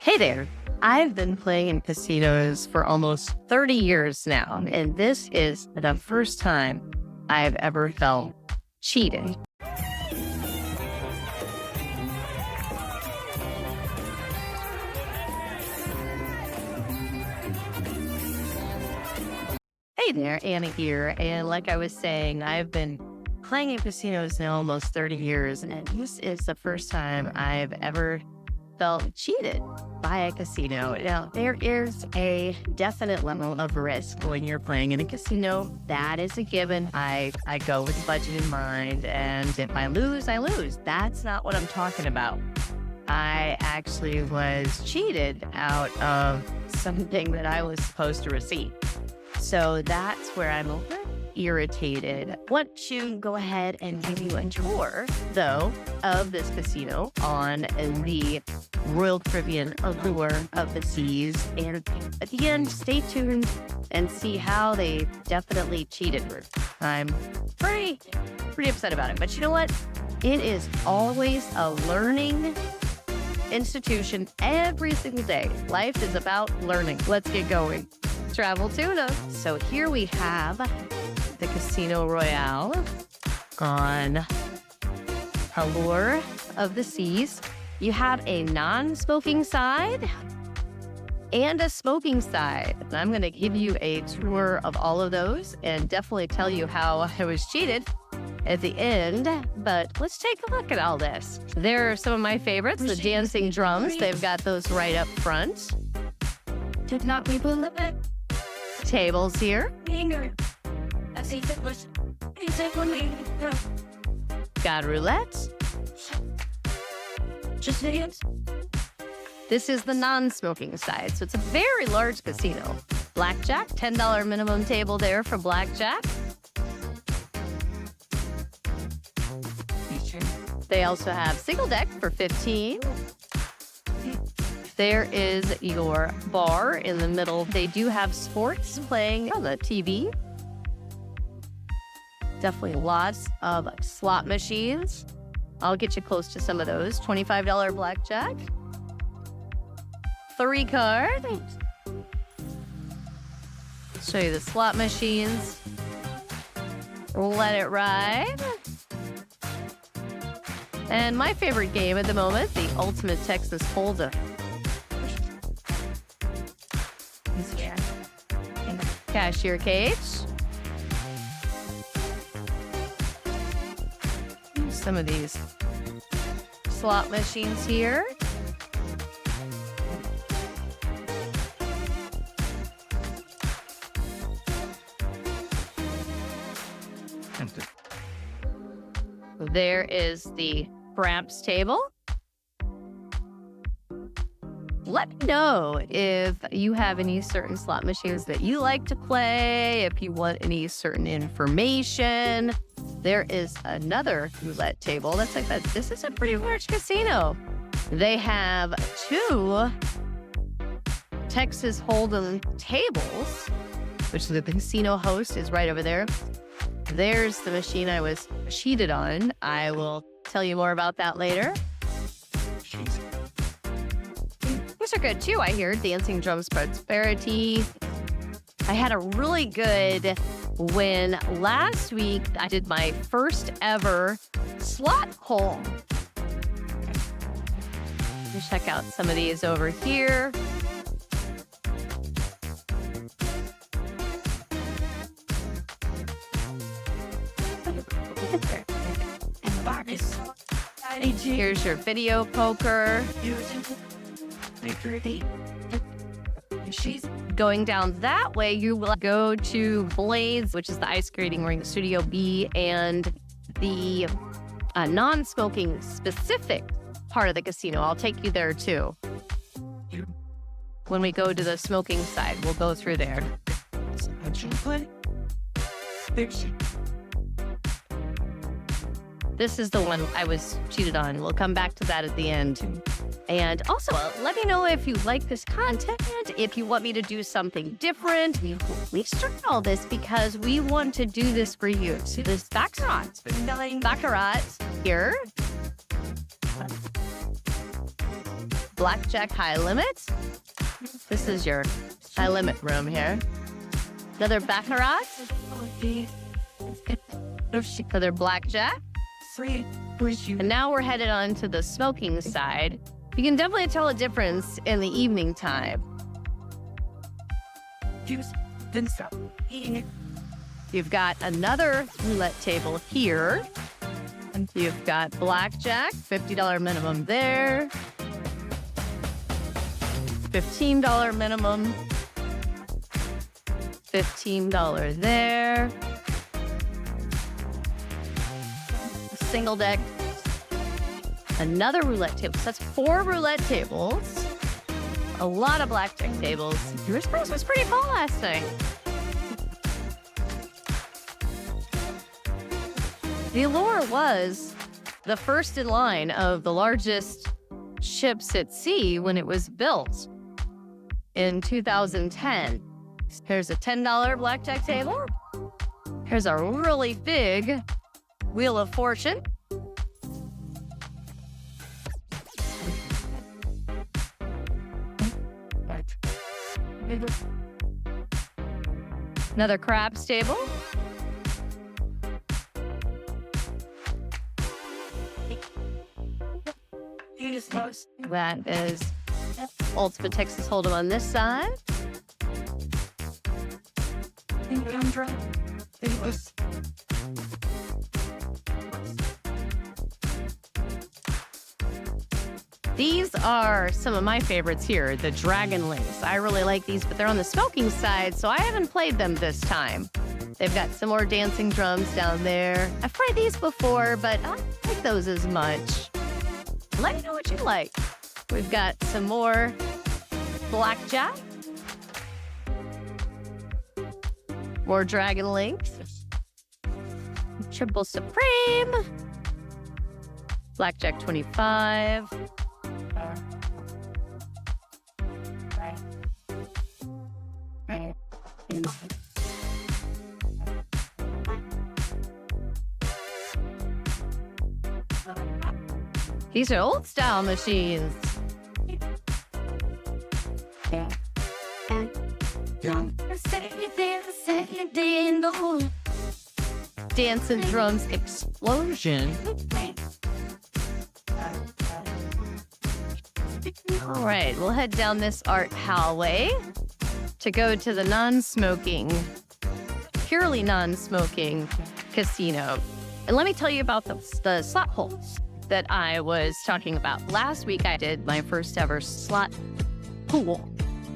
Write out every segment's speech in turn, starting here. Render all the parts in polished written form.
Hey there. I've been playing in casinos for almost 30 years now, and this is the first time I've ever felt cheated. Hey there, Anna here. And like I was saying, I've been playing in casinos now almost 30 years, and this is the first time I've ever felt cheated by a casino. Now, there is a definite level of risk when you're playing in a casino. That is a given. I go with the budget in mind, and if I lose, I lose. That's not what I'm talking about. I actually was cheated out of something that I was supposed to receive. So that's where I'm a little irritated. I want to go ahead and give you a tour, though, of this casino on the Royal Caribbean Allure of the seas. And at the end, stay tuned and see how they definitely cheated me. I'm pretty upset about it. But you know what? It is always a learning institution every single day. Life is about learning. Let's get going. Travel Tuna. So here we have the Casino Royale on Allure of the Seas. You have a non-smoking side and a smoking side. And I'm going to give you a tour of all of those and definitely tell you how I was cheated at the end. But let's take a look at all this. There are some of my favorites, the dancing drums. They've got those right up front. Did not people love it? Tables here. Got roulette. This is the non-smoking side, so it's a very large casino. Blackjack, $10 minimum table there for blackjack. They also have single deck for $15. There is your bar in the middle. They do have sports playing on the TV. Definitely lots of slot machines. I'll get you close to some of those. $25 blackjack. 3 card. Show you the slot machines. Let it ride. And my favorite game at the moment, the Ultimate Texas Hold'em. Cashier cage. Some of these slot machines here. There is the craps table. Let me know if you have any certain slot machines that you like to play, if you want any certain information. There is another roulette table. That's like that. This is a pretty large casino. They have 2 Texas Hold'em tables, which the casino host is right over there. There's the machine I was cheated on. I will tell you more about that later. These are good too, I hear. Dancing drums prosperity. I had a really good win last week. I did my first ever slot hole. Check out some of these over here. Here's your video poker. Going down that way, you will go to Blaze, which is the ice skating ring, Studio B, and the non-smoking specific part of the casino. I'll take you there too. When we go to the smoking side, we'll go through there. This is the one I was cheated on. We'll come back to that at the end. And also, let me know if you like this content, if you want me to do something different. We started all this because we want to do this for you. See this baccarat here. blackjack high limit. This is your high limit room here. Another baccarat. Another blackjack. And now we're headed on to the smoking side. You can definitely tell a difference in the evening time. You've got another roulette table here. You've got blackjack, $50 minimum there. $15 minimum. $15 there. Single deck. Another roulette table. So that's 4 roulette tables. A lot of blackjack tables. Yours was pretty full last night. The Allure was the first in line of the largest ships at sea when it was built in 2010. Here's a $10 blackjack table. Here's a really big Wheel of Fortune. Another craps table. That is Ultimate Texas Hold'em on this side. These are some of my favorites here, the Dragon Links. I really like these, but they're on the smoking side, so I haven't played them this time. They've got some more dancing drums down there. I've played these before, but I don't like those as much. Let me know what you like. We've got some more blackjack. More Dragon Links. Triple Supreme. Blackjack 25. These are old style machines. Dance and drums explosion. All right, we'll head down this art hallway to go to the non-smoking, purely non-smoking casino. And let me tell you about the slot holes that I was talking about. Last week, I did my first ever slot pool.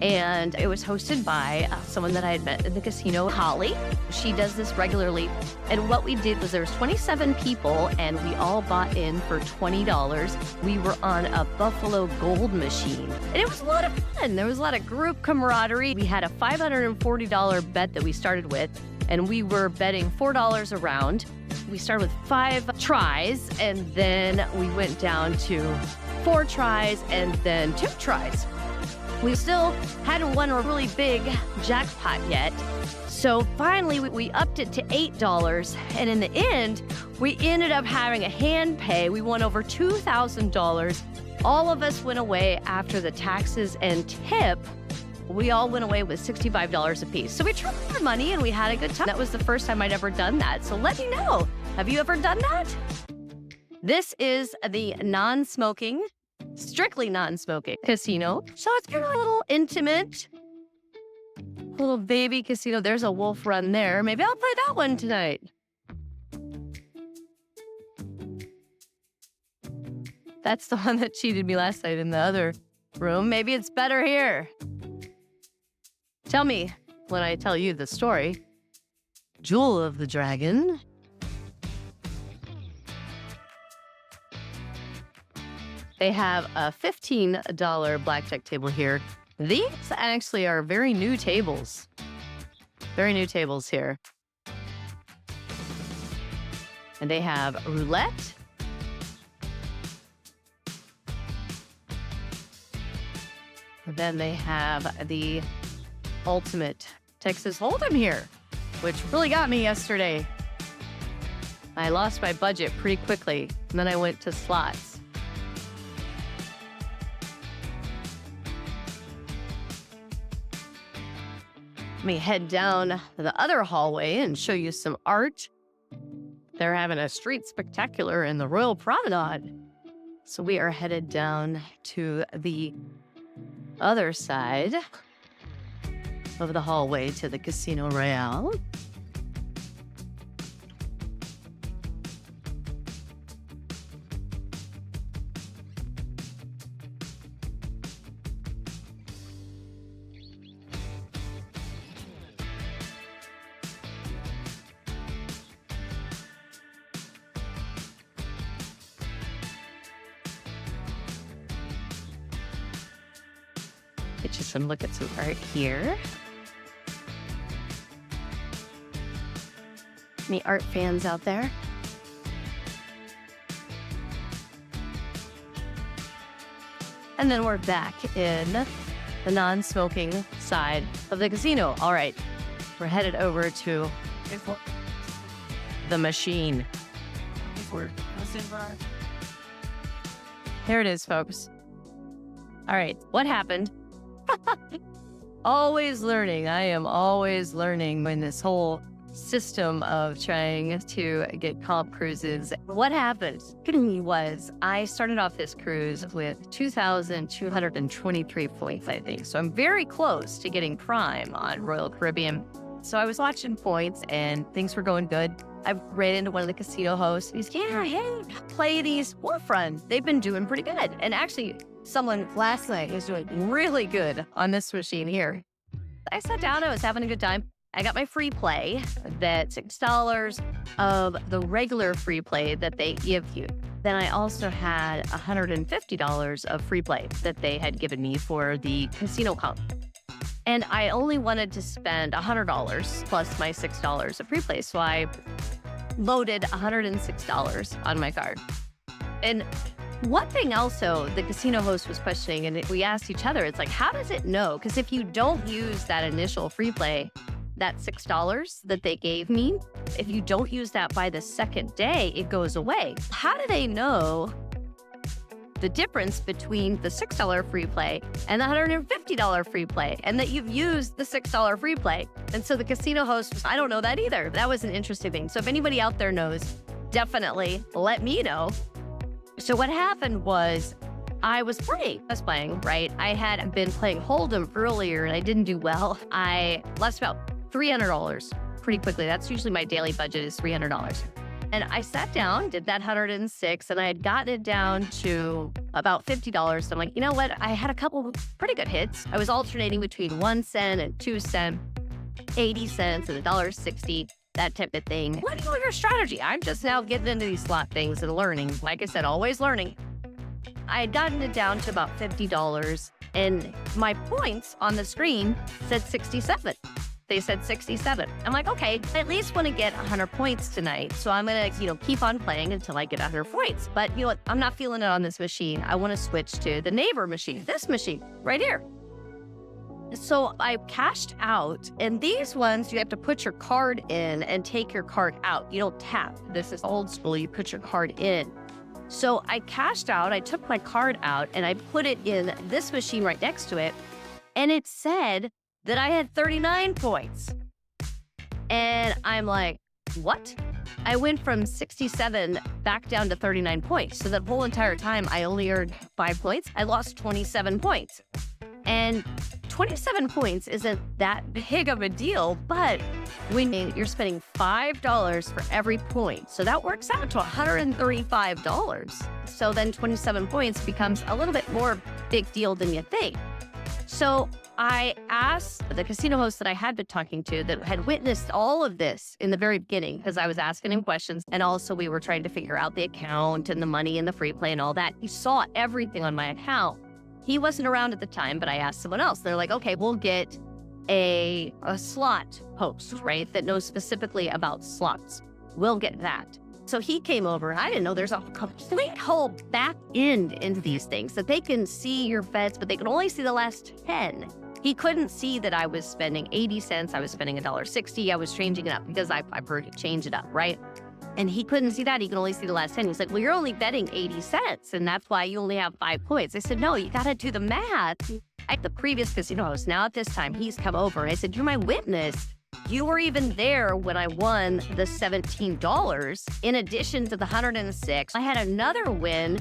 And it was hosted by someone that I had met in the casino, Holly. She does this regularly. And what we did was there was 27 people, and we all bought in for $20. We were on a Buffalo Gold machine. And it was a lot of fun. There was a lot of group camaraderie. We had a $540 bet that we started with, and we were betting $4 a round. We started with 5 tries, and then we went down to 4 tries and then 2 tries. We still hadn't won a really big jackpot yet. So finally, we upped it to $8. And in the end, we ended up having a hand pay. We won over $2,000. All of us went away after the taxes and tip. We all went away with $65 a piece. So we tripled our money and we had a good time. That was the first time I'd ever done that. So let me know. Have you ever done that? This is the non-smoking, strictly non-smoking casino. So it's kind of a little intimate, little baby casino. There's a wolf run there. Maybe I'll play that one tonight. That's the one that cheated me last night in the other room. Maybe it's better here. Tell me when I tell you the story. Jewel of the Dragon. They have a $15 blackjack table here. These actually are very new tables. Very new tables here. And they have roulette. And then they have the Ultimate Texas Hold'em here, which really got me yesterday. I lost my budget pretty quickly, and then I went to slots. Let me head down the other hallway and show you some art. They're having a street spectacular in the Royal Promenade. So we are headed down to the other side of the hallway to the Casino Royale. Get you some look at some art here. Any art fans out there? And then we're back in the non-smoking side of the casino. All right, we're headed over to the machine. There it is, folks. All right, what happened? Always learning. I am always learning in this whole system of trying to get comp cruises. What happened was I started off this cruise with 2,223 points, I think. So I'm very close to getting Prime on Royal Caribbean. So I was watching points and things were going good. I ran into one of the casino hosts. He's, hey, play these for fun. They've been doing pretty good. And actually, someone last night was doing really good on this machine here. I sat down, I was having a good time. I got my free play, that's $6 of the regular free play that they give you. Then I also had $150 of free play that they had given me for the casino comp. And I only wanted to spend $100 plus my $6 of free play. So I loaded $106 on my card. And one thing also the casino host was questioning, and we asked each other, it's like, how does it know? Because if you don't use that initial free play, that $6 that they gave me, if you don't use that by the second day, it goes away. How do they know the difference between the $6 free play and the $150 free play, and that you've used the $6 free play? And so the casino host was, I don't know that either. That was an interesting thing. So if anybody out there knows, definitely let me know. So what happened was I was playing, right? I had been playing Hold'em earlier and I didn't do well. I lost about $300 pretty quickly. That's usually my daily budget is $300. And I sat down, did that 106, and I had gotten it down to about $50. So I'm like, you know what? I had a couple pretty good hits. I was alternating between 1 cent and 2 cents, 80 cents and $1.60, that type of thing. What is your strategy? I'm just now getting into these slot things and learning. Like I said, always learning. I had gotten it down to about $50, and my points on the screen said 67. They said 67. I'm like, okay, I at least want to get 100 points tonight. So I'm going to, keep on playing until I get 100 points. But you know what? I'm not feeling it on this machine. I want to switch to the neighbor machine, this machine right here. So I cashed out, and these ones, you have to put your card in and take your card out. You don't tap. This is old school. You put your card in. So I cashed out, I took my card out, and I put it in this machine right next to it, and it said that I had 39 points. And I'm like, what? I went from 67 back down to 39 points. So that whole entire time, I only earned 5 points. I lost 27 points. And 27 points isn't that big of a deal, but when you're spending $5 for every point, so that works out to $135. So then 27 points becomes a little bit more big deal than you think. So I asked the casino host that I had been talking to that had witnessed all of this in the very beginning, because I was asking him questions, and also we were trying to figure out the account and the money and the free play and all that. He saw everything on my account. He wasn't around at the time, but I asked someone else. They're like, okay, we'll get a slot host, right, that knows specifically about slots. We'll get that. So he came over, and I didn't know there's a complete whole back end into these things, that they can see your bets, but they can only see the last 10. He couldn't see that I was spending 80 cents. I was spending $1.60. I was changing it up because I've heard it change it up, right? And he couldn't see that. He could only see the last 10. He was like, well, you're only betting 80 cents, and that's why you only have 5 points. I said, no, you got to do the math at the previous casino host. Now at this time, he's come over and I said, you're my witness. You were even there when I won the $17 in addition to the 106. I had another win,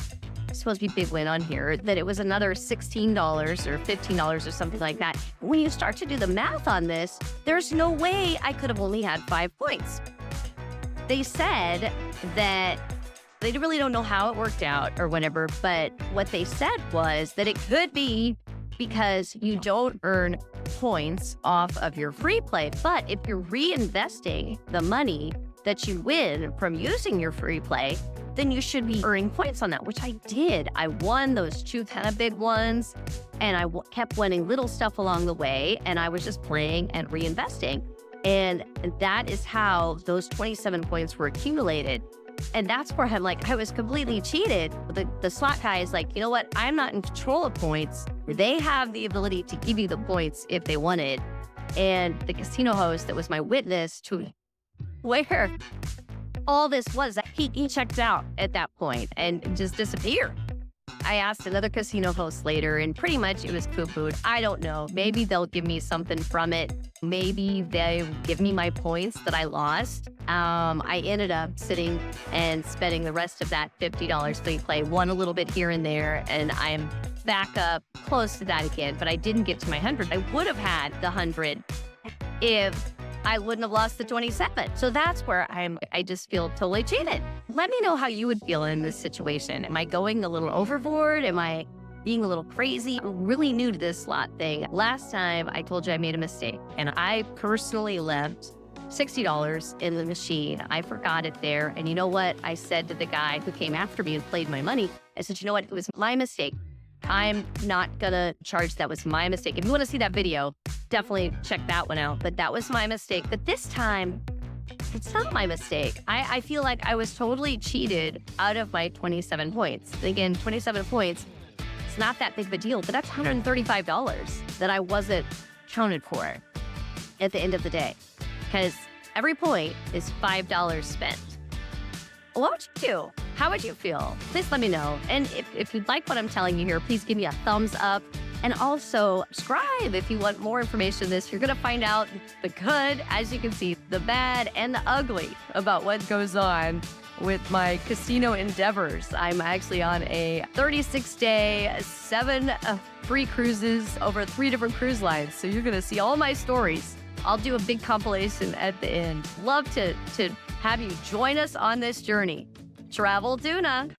supposed to be big win on here, that it was another $16 or $15 or something like that. When you start to do the math on this, there's no way I could have only had 5 points. They said that they really don't know how it worked out or whatever, but what they said was that it could be because you don't earn points off of your free play. But if you're reinvesting the money that you win from using your free play, then you should be earning points on that, which I did. I won those 2 kind of big ones, and I kept winning little stuff along the way, and I was just playing and reinvesting. And that is how those 27 points were accumulated. And that's where I'm like, I was completely cheated. The slot guy is like, you know what? I'm not in control of points. They have the ability to give you the points if they wanted. And the casino host that was my witness to where all this was, he checked out at that point and just disappeared. I asked another casino host later, and pretty much it was poo-pooed. I don't know. Maybe they'll give me something from it. Maybe they give me my points that I lost. I ended up sitting and spending the rest of that $50 free play, won a little bit here and there, and I'm back up close to that again. But I didn't get to my 100. I would have had the 100 if I wouldn't have lost the 27. So that's where I just feel totally cheated. Let me know how you would feel in this situation. Am I going a little overboard? Am I being a little crazy? I'm really new to this slot thing. Last time I told you I made a mistake, and I personally left $60 in the machine. I forgot it there. And you know what? I said to the guy who came after me and played my money, I said, you know what? It was my mistake. I'm not gonna charge. That was my mistake. If you want to see that video, definitely check that one out. But that was my mistake. But this time, it's not my mistake. I feel like I was totally cheated out of my 27 points. Again, 27 points, it's not that big of a deal, but that's $135 that I wasn't counted for at the end of the day. Because every point is $5 spent. What would you do? How would you feel? Please let me know. And if you'd like what I'm telling you here, please give me a thumbs up. And also subscribe if you want more information on this. You're going to find out the good, as you can see, the bad and the ugly about what goes on with my casino endeavors. I'm actually on a 36-day, 7 free cruises over 3 different cruise lines. So you're going to see all my stories. I'll do a big compilation at the end. Love to have you join us on this journey. Travel Tuna.